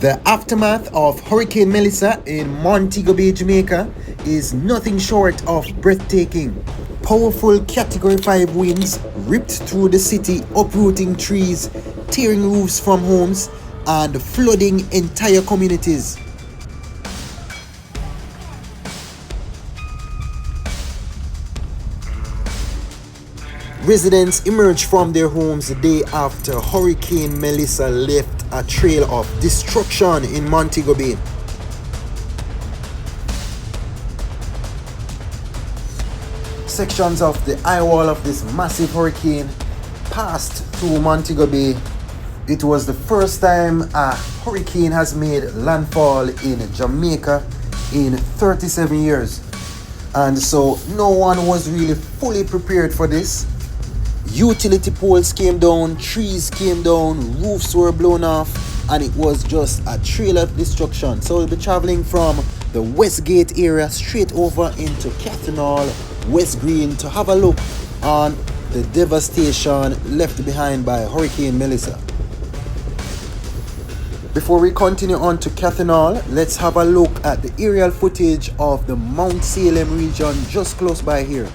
The aftermath of Hurricane Melissa in Montego Bay, Jamaica is nothing short of breathtaking. Powerful Category 5 winds ripped through the city, uprooting trees, tearing roofs from homes, and flooding entire communities. Residents emerged from their homes the day after Hurricane Melissa left a trail of destruction in Montego Bay. Sections of the eye wall of this massive hurricane passed through Montego Bay. It was the first time a hurricane has made landfall in Jamaica in 37 years. And so no one was really fully prepared for this. Utility poles came down, trees came down, roofs were blown off, and it was just a trail of destruction. So we'll be traveling from the Westgate area straight over into Cathinall, West Green to have a look on the devastation left behind by Hurricane Melissa. Before we continue on to Cathinall, let's have a look at the aerial footage of the Mount Salem region just close by here.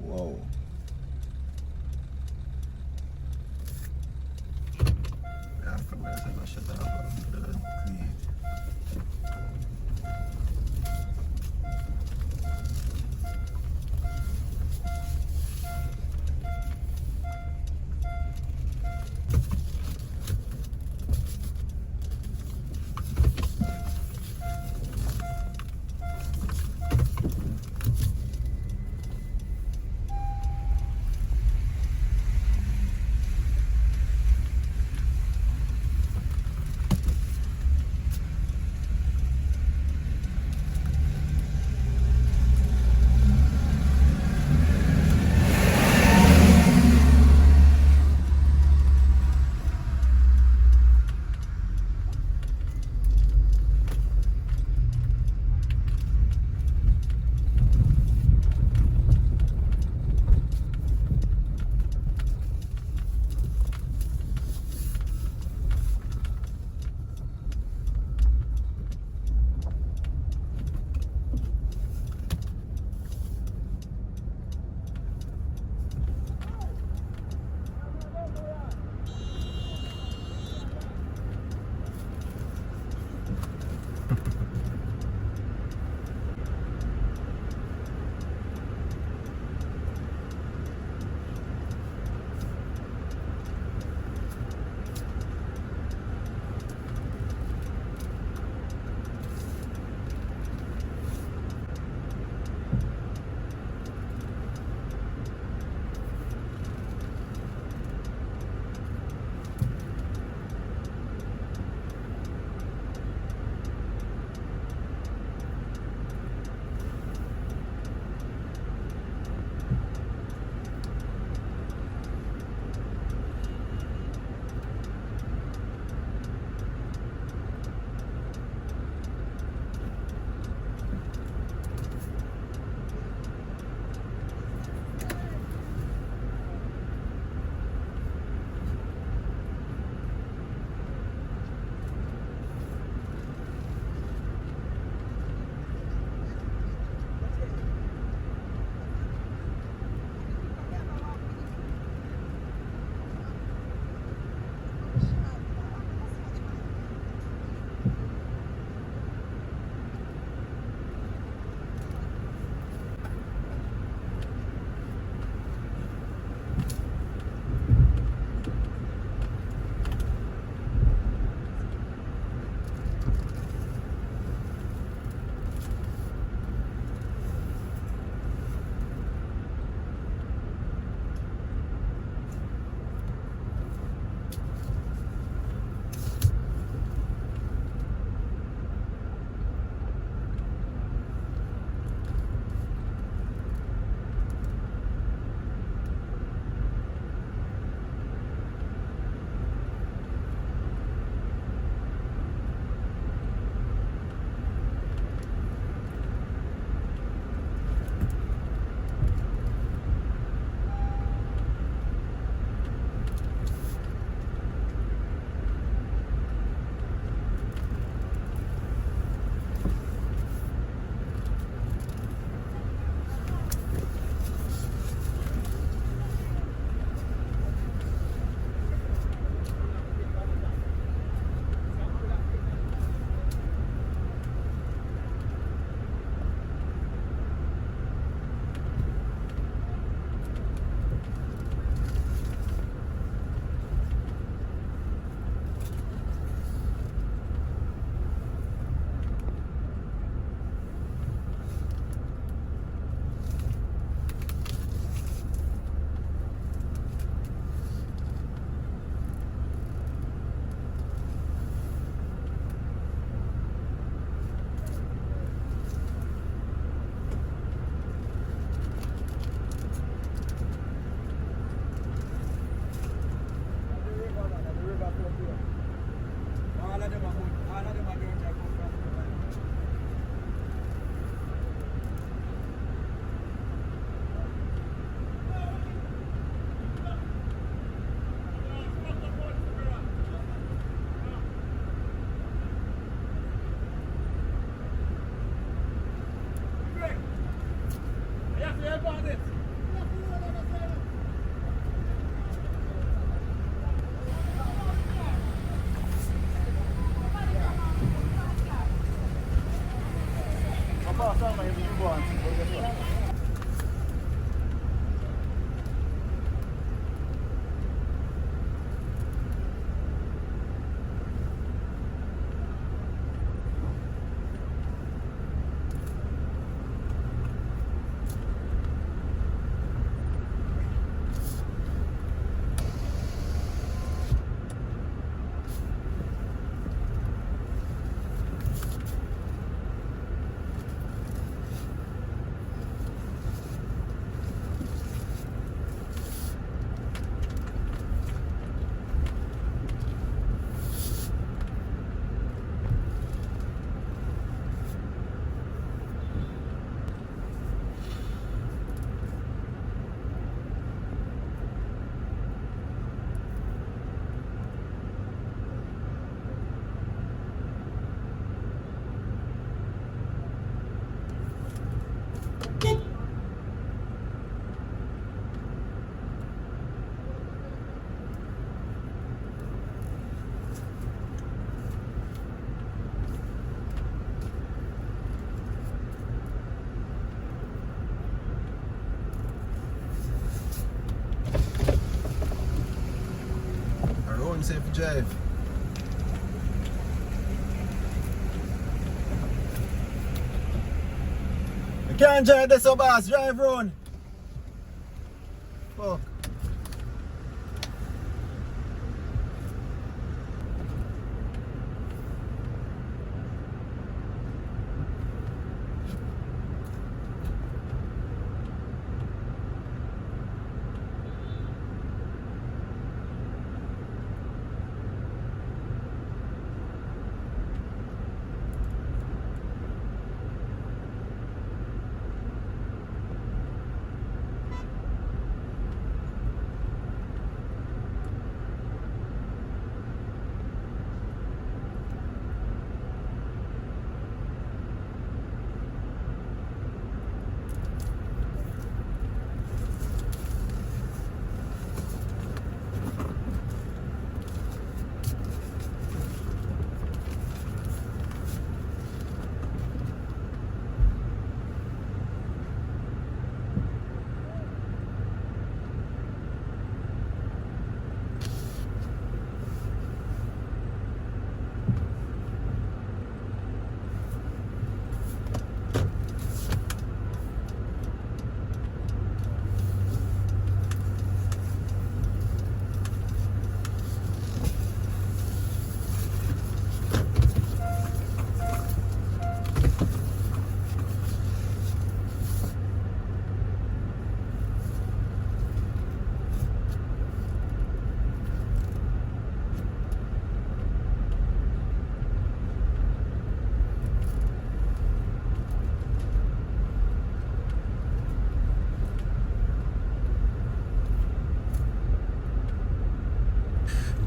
Whoa. round, safe drive. You can't drive this, boss. Drive round. Fuck.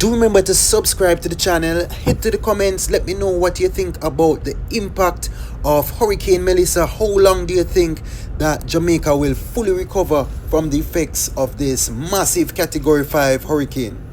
Do remember to subscribe to the channel, hit to the comments, let me know what you think about the impact of Hurricane Melissa. How long do you think that Jamaica will fully recover from the effects of this massive Category 5 hurricane?